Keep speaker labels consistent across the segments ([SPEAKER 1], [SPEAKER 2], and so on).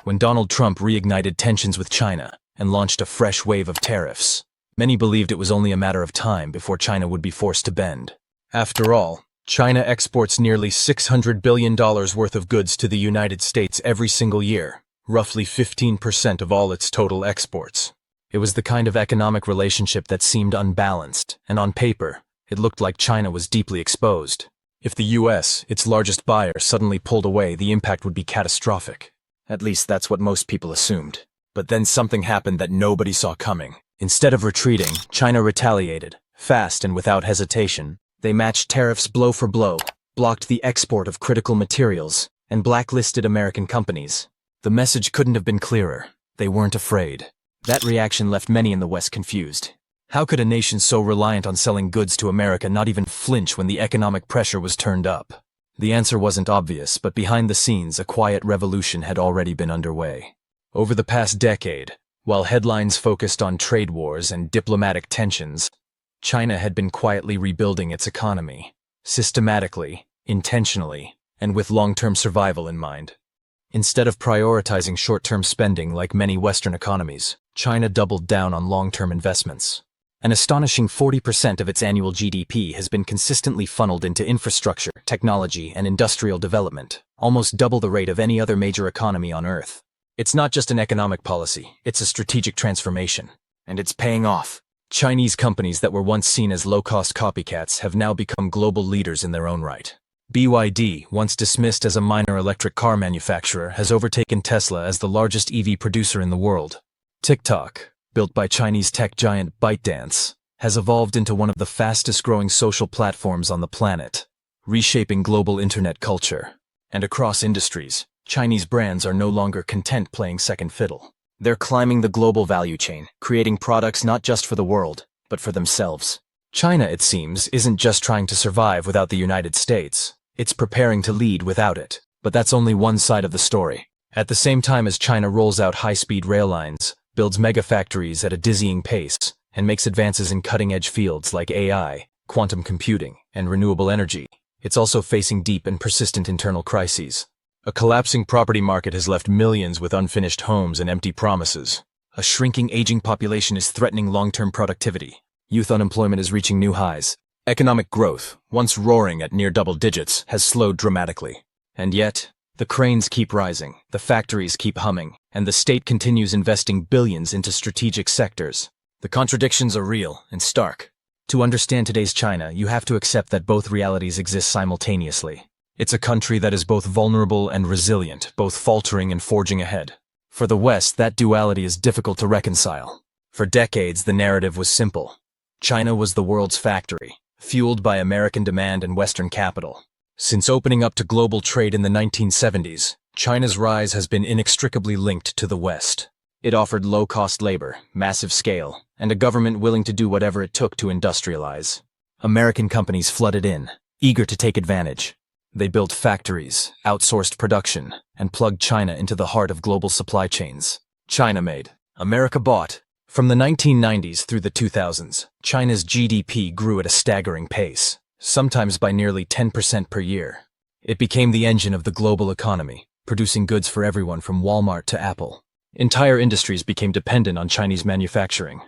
[SPEAKER 1] when Donald Trump reignited tensions with China and launched a fresh wave of tariffs. Many believed it was only a matter of time before China would be forced to bend. After all, China exports nearly $600 billion worth of goods to the United States every single year, roughly 15% of all its total exports. It was the kind of economic relationship that seemed unbalanced, and on paper, it looked like China was deeply exposed. If the US, its largest buyer, suddenly pulled away, the impact would be catastrophic. At least that's what most people assumed. But then something happened that nobody saw coming. Instead of retreating, China retaliated, fast and without hesitation. They matched tariffs blow for blow, blocked the export of critical materials, and blacklisted American companies. The message couldn't have been clearer. They weren't afraid. That reaction left many in the West confused. How could a nation so reliant on selling goods to America not even flinch when the economic pressure was turned up? The answer wasn't obvious, but behind the scenes, a quiet revolution had already been underway. Over the past decade, while headlines focused on trade wars and diplomatic tensions, China had been quietly rebuilding its economy, systematically, intentionally, and with long-term survival in mind. Instead of prioritizing short-term spending like many Western economies, China doubled down on long-term investments. An astonishing 40% of its annual GDP has been consistently funneled into infrastructure, technology, and industrial development, almost double the rate of any other major economy on Earth. It's not just an economic policy, it's a strategic transformation. And it's paying off. Chinese companies that were once seen as low-cost copycats have now become global leaders in their own right. BYD, once dismissed as a minor electric car manufacturer, has overtaken Tesla as the largest EV producer in the world. TikTok, built by Chinese tech giant ByteDance, has evolved into one of the fastest-growing social platforms on the planet, reshaping global internet culture. And across industries, Chinese brands are no longer content playing second fiddle. They're climbing the global value chain, creating products not just for the world, but for themselves. China, it seems, isn't just trying to survive without the United States. It's preparing to lead without it. But that's only one side of the story. At the same time as China rolls out high-speed rail lines, builds megafactories at a dizzying pace, and makes advances in cutting-edge fields like AI, quantum computing, and renewable energy, it's also facing deep and persistent internal crises. A collapsing property market has left millions with unfinished homes and empty promises. A shrinking aging population is threatening long-term productivity. Youth unemployment is reaching new highs. Economic growth, once roaring at near double digits, has slowed dramatically. And yet, the cranes keep rising, the factories keep humming, and the state continues investing billions into strategic sectors. The contradictions are real and stark. To understand today's China, you have to accept that both realities exist simultaneously. It's a country that is both vulnerable and resilient, both faltering and forging ahead. For the West, that duality is difficult to reconcile. For decades, the narrative was simple. China was the world's factory, fueled by American demand and Western capital. Since opening up to global trade in the 1970s, China's rise has been inextricably linked to the West. It offered low-cost labor, massive scale, and a government willing to do whatever it took to industrialize. American companies flooded in, eager to take advantage. They built factories, outsourced production, and plugged China into the heart of global supply chains. China made, America bought. From the 1990s through the 2000s, China's GDP grew at a staggering pace, sometimes by nearly 10% per year. It became the engine of the global economy, producing goods for everyone from Walmart to Apple. Entire industries became dependent on Chinese manufacturing.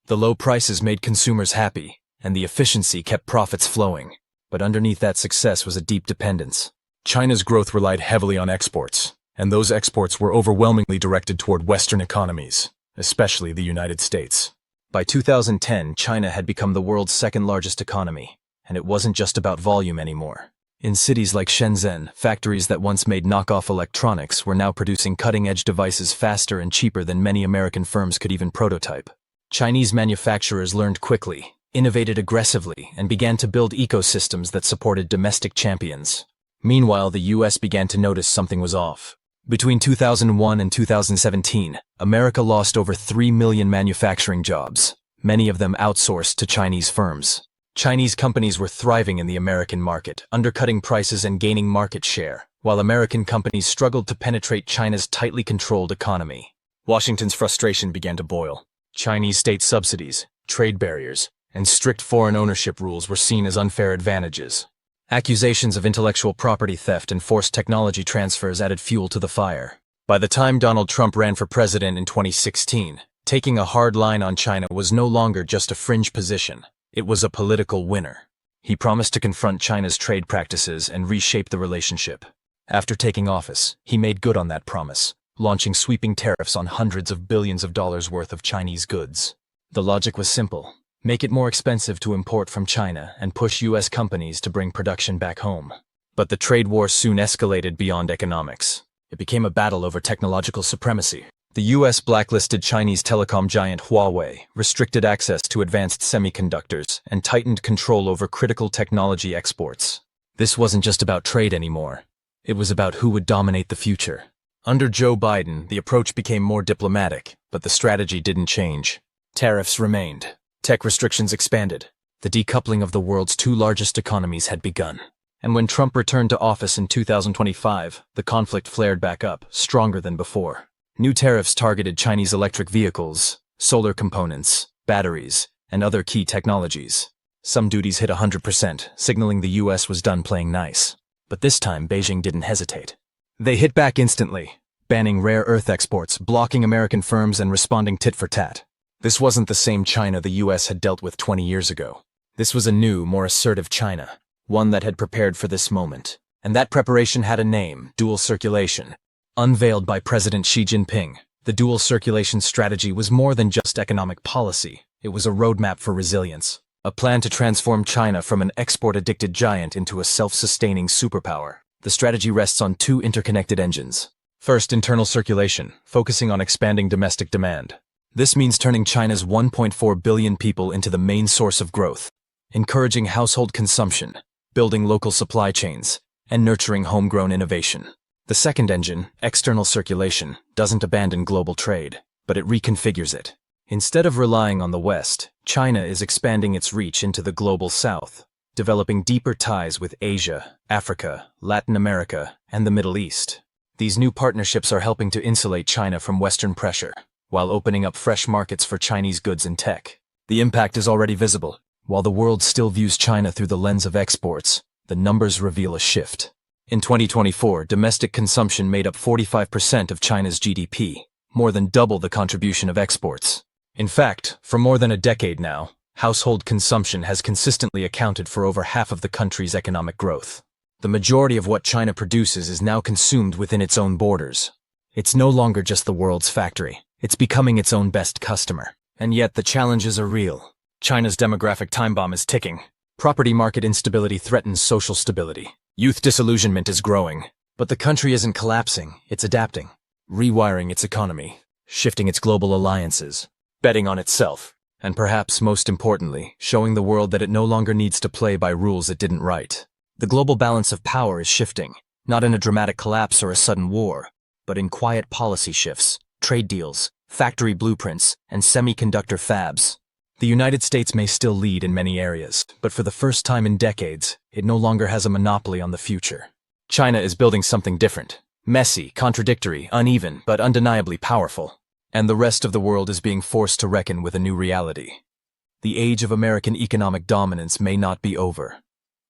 [SPEAKER 1] The low prices made consumers happy, and the efficiency kept profits flowing. But underneath that success was a deep dependence. China's growth relied heavily on exports, and those exports were overwhelmingly directed toward Western economies, especially the United States. By 2010, China had become the world's second-largest economy, and it wasn't just about volume anymore. In cities like Shenzhen, factories that once made knockoff electronics were now producing cutting-edge devices faster and cheaper than many American firms could even prototype. Chinese manufacturers learned quickly, innovated aggressively, and began to build ecosystems that supported domestic champions. Meanwhile, the US began to notice something was off. Between 2001 and 2017, America lost over 3 million manufacturing jobs, many of them outsourced to Chinese firms. Chinese companies were thriving in the American market, undercutting prices and gaining market share, while American companies struggled to penetrate China's tightly controlled economy. Washington's frustration began to boil. Chinese state subsidies, trade barriers, and strict foreign ownership rules were seen as unfair advantages. Accusations of intellectual property theft and forced technology transfers added fuel to the fire. By the time Donald Trump ran for president in 2016, taking a hard line on China was no longer just a fringe position. It was a political winner. He promised to confront China's trade practices and reshape the relationship. After taking office, he made good on that promise, launching sweeping tariffs on hundreds of billions of dollars worth of Chinese goods. The logic was simple. Make it more expensive to import from China and push U.S. companies to bring production back home. But the trade war soon escalated beyond economics. It became a battle over technological supremacy. The U.S. blacklisted Chinese telecom giant Huawei, restricted access to advanced semiconductors, and tightened control over critical technology exports. This wasn't just about trade anymore. It was about who would dominate the future. Under Joe Biden, the approach became more diplomatic, but the strategy didn't change. Tariffs remained. Tech restrictions expanded. The decoupling of the world's two largest economies had begun. And when Trump returned to office in 2025, the conflict flared back up, stronger than before. New tariffs targeted Chinese electric vehicles, solar components, batteries, and other key technologies. Some duties hit 100%, signaling the U.S. was done playing nice. But this time, Beijing didn't hesitate. They hit back instantly, banning rare earth exports, blocking American firms, and responding tit for tat. This wasn't the same China the U.S. had dealt with 20 years ago. This was a new, more assertive China, one that had prepared for this moment. And that preparation had a name: dual circulation. Unveiled by President Xi Jinping, the dual circulation strategy was more than just economic policy. It was a roadmap for resilience, a plan to transform China from an export-addicted giant into a self-sustaining superpower. The strategy rests on two interconnected engines. First, internal circulation, focusing on expanding domestic demand. This means turning China's 1.4 billion people into the main source of growth, encouraging household consumption, building local supply chains, and nurturing homegrown innovation. The second engine, external circulation, doesn't abandon global trade, but it reconfigures it. Instead of relying on the West, China is expanding its reach into the global South, developing deeper ties with Asia, Africa, Latin America, and the Middle East. These new partnerships are helping to insulate China from Western pressure, while opening up fresh markets for Chinese goods and tech. The impact is already visible. While the world still views China through the lens of exports, the numbers reveal a shift. In 2024, domestic consumption made up 45% of China's GDP, more than double the contribution of exports. In fact, for more than a decade now, household consumption has consistently accounted for over half of the country's economic growth. The majority of what China produces is now consumed within its own borders. It's no longer just the world's factory. It's becoming its own best customer. And yet the challenges are real. China's demographic time bomb is ticking. Property market instability threatens social stability. Youth disillusionment is growing. But the country isn't collapsing, it's adapting. Rewiring its economy, shifting its global alliances, betting on itself, and perhaps most importantly, showing the world that it no longer needs to play by rules it didn't write. The global balance of power is shifting, not in a dramatic collapse or a sudden war, but in quiet policy shifts, trade deals, factory blueprints, and semiconductor fabs. The United States may still lead in many areas, but for the first time in decades, it no longer has a monopoly on the future. China is building something different. Messy, contradictory, uneven, but undeniably powerful. And the rest of the world is being forced to reckon with a new reality. The age of American economic dominance may not be over,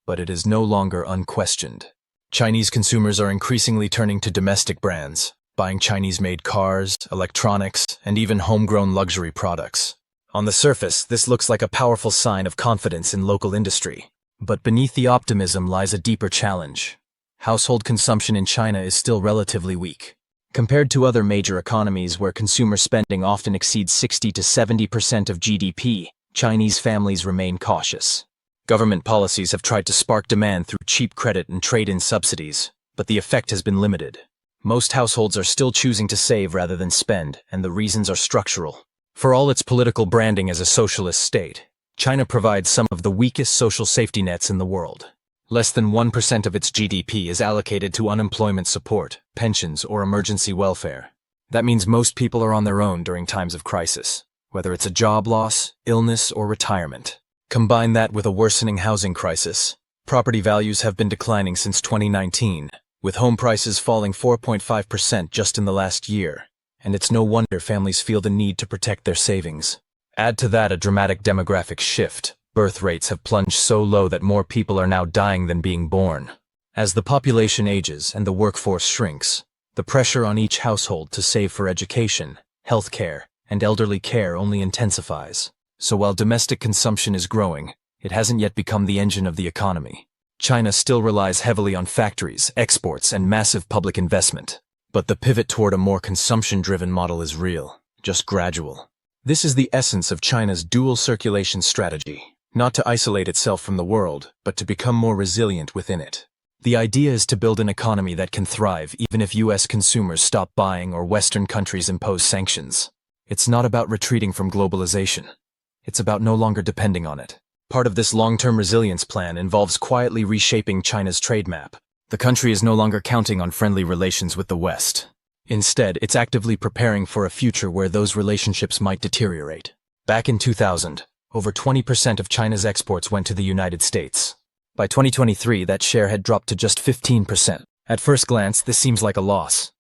[SPEAKER 1] but it is no longer unquestioned. Chinese consumers are increasingly turning to domestic brands, buying Chinese-made cars, electronics, and even homegrown luxury products. On the surface, this looks like a powerful sign of confidence in local industry. But beneath the optimism lies a deeper challenge. Household consumption in China is still relatively weak. Compared to other major economies where consumer spending often exceeds 60 to 70% of GDP, Chinese families remain cautious. Government policies have tried to spark demand through cheap credit and trade-in subsidies, but the effect has been limited. Most households are still choosing to save rather than spend, and the reasons are structural. For all its political branding as a socialist state, China provides some of the weakest social safety nets in the world. Less than 1% of its GDP is allocated to unemployment support, pensions, or emergency welfare. That means most people are on their own during times of crisis, whether it's a job loss, illness, or retirement. Combine that with a worsening housing crisis. Property values have been declining since 2019, with home prices falling 4.5% just in the last year. And it's no wonder families feel the need to protect their savings. Add to that a dramatic demographic shift. Birth rates have plunged so low that more people are now dying than being born. As the population ages and the workforce shrinks, The pressure on each household to save for education, healthcare, and elderly care only intensifies. So while domestic consumption is growing, it hasn't yet become the engine of the economy. China still relies heavily on factories, exports, and massive public investment. But the pivot toward a more consumption-driven model is real, just gradual. This is the essence of China's dual circulation strategy, not to isolate itself from the world, but to become more resilient within it. The idea is to build an economy that can thrive even if US consumers stop buying or Western countries impose sanctions. It's not about retreating from globalization. It's about no longer depending on it. Part of this long-term resilience plan involves quietly reshaping China's trade map. The country is no longer counting on friendly relations with the West. Instead, it's actively preparing for a future where those relationships might deteriorate. Back in 2000, over 20% of China's exports went to the United States. By 2023, that share had dropped to just 15%. At first glance, this seems like a loss.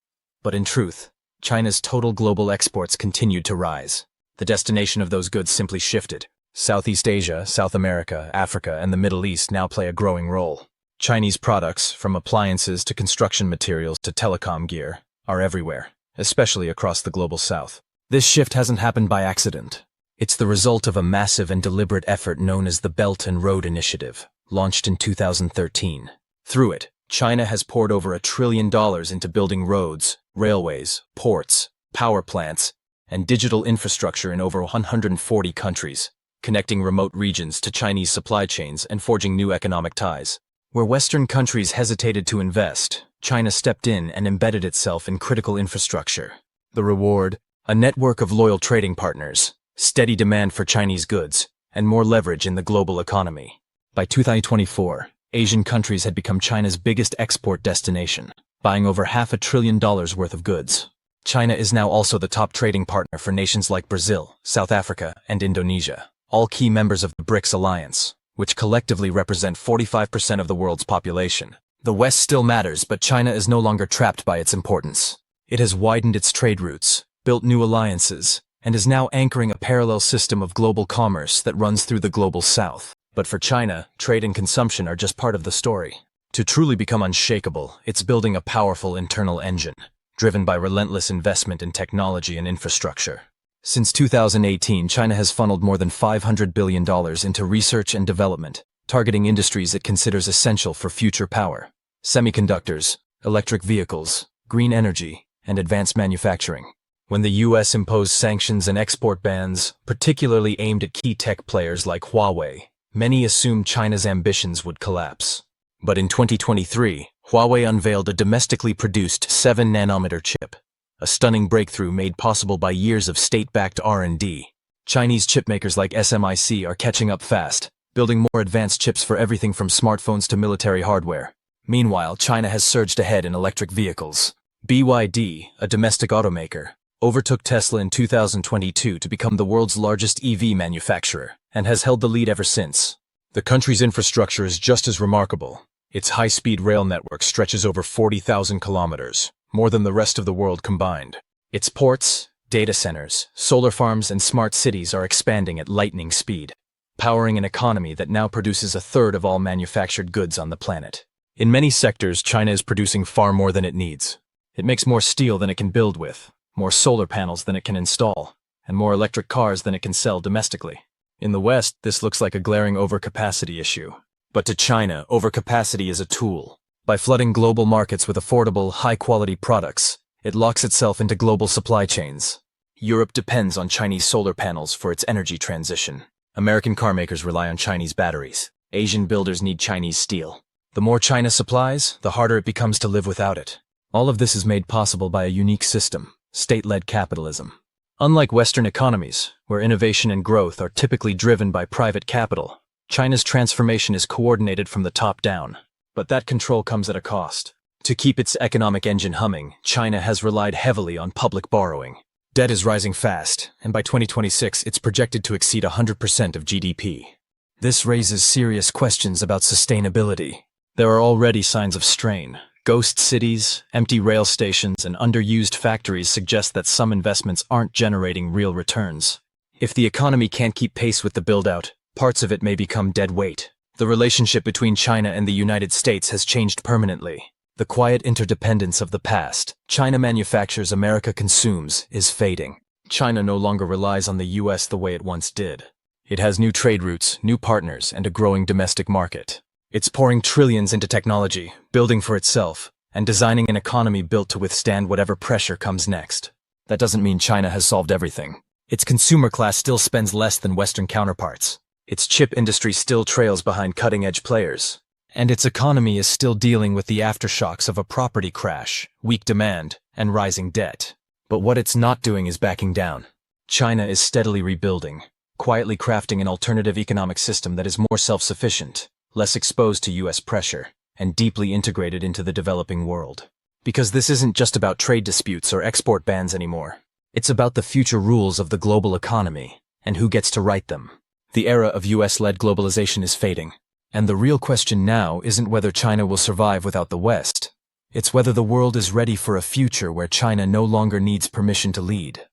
[SPEAKER 1] But in truth, China's total global exports continued to rise. The destination of those goods simply shifted. Southeast Asia, South America, Africa, and the Middle East now play a growing role. Chinese products, from appliances to construction materials to telecom gear, are everywhere, especially across the global south. This shift hasn't happened by accident. It's the result of a massive and deliberate effort known as the Belt and Road Initiative, launched in 2013. Through it, China has poured over $1 trillion into building roads, railways, ports, power plants, and digital infrastructure in over 140 countries, connecting remote regions to Chinese supply chains and forging new economic ties. Where Western countries hesitated to invest, China stepped in and embedded itself in critical infrastructure. The reward? A network of loyal trading partners, steady demand for Chinese goods, and more leverage in the global economy. By 2024, Asian countries had become China's biggest export destination, buying over $500 billion worth of goods. China is now also the top trading partner for nations like Brazil, South Africa, and Indonesia, all key members of the BRICS alliance, which collectively represent 45% of the world's population. The West still matters, but China is no longer trapped by its importance. It has widened its trade routes, built new alliances, and is now anchoring a parallel system of global commerce that runs through the global south. But for China, trade and consumption are just part of the story. To truly become unshakable, it's building a powerful internal engine, driven by relentless investment in technology and infrastructure. Since 2018, China has funneled more than $500 billion into research and development, targeting industries it considers essential for future power: semiconductors, electric vehicles, green energy, and advanced manufacturing. When the US imposed sanctions and export bans, particularly aimed at key tech players like Huawei, many assumed China's ambitions would collapse. But in 2023, Huawei unveiled a domestically produced 7-nanometer chip, a stunning breakthrough made possible by years of state-backed R&D. Chinese chipmakers like SMIC are catching up fast, building more advanced chips for everything from smartphones to military hardware. Meanwhile, China has surged ahead in electric vehicles. BYD, a domestic automaker, overtook Tesla in 2022 to become the world's largest EV manufacturer, and has held the lead ever since. The country's infrastructure is just as remarkable. Its high-speed rail network stretches over 40,000 kilometers, more than the rest of the world combined. Its ports, data centers, solar farms, and smart cities are expanding at lightning speed, powering an economy that now produces a third of all manufactured goods on the planet. In many sectors, China is producing far more than it needs. It makes more steel than it can build with, more solar panels than it can install, and more electric cars than it can sell domestically. In the West, this looks like a glaring overcapacity issue. But to China, overcapacity is a tool. By flooding global markets with affordable, high-quality products, it locks itself into global supply chains. Europe depends on Chinese solar panels for its energy transition. American carmakers rely on Chinese batteries. Asian builders need Chinese steel. The more China supplies, the harder it becomes to live without it. All of this is made possible by a unique system: state-led capitalism. Unlike Western economies, where innovation and growth are typically driven by private capital, China's transformation is coordinated from the top down. But that control comes at a cost. To keep its economic engine humming, China has relied heavily on public borrowing. Debt is rising fast, and by 2026 it's projected to exceed 100% of GDP. This raises serious questions about sustainability. There are already signs of strain. Ghost cities, empty rail stations, and underused factories suggest that some investments aren't generating real returns. If the economy can't keep pace with the build-out, parts of it may become dead weight. The relationship between China and the United States has changed permanently. The quiet interdependence of the past, China manufactures, America consumes, is fading. China no longer relies on the US the way it once did. It has new trade routes, new partners, and a growing domestic market. It's pouring trillions into technology, building for itself, and designing an economy built to withstand whatever pressure comes next. That doesn't mean China has solved everything. Its consumer class still spends less than Western counterparts. Its chip industry still trails behind cutting-edge players. And its economy is still dealing with the aftershocks of a property crash, weak demand, and rising debt. But what it's not doing is backing down. China is steadily rebuilding, quietly crafting an alternative economic system that is more self-sufficient, less exposed to US pressure, and deeply integrated into the developing world. Because this isn't just about trade disputes or export bans anymore. It's about the future rules of the global economy, and who gets to write them. The era of US-led globalization is fading, and the real question now isn't whether China will survive without the West. It's whether the world is ready for a future where China no longer needs permission to lead.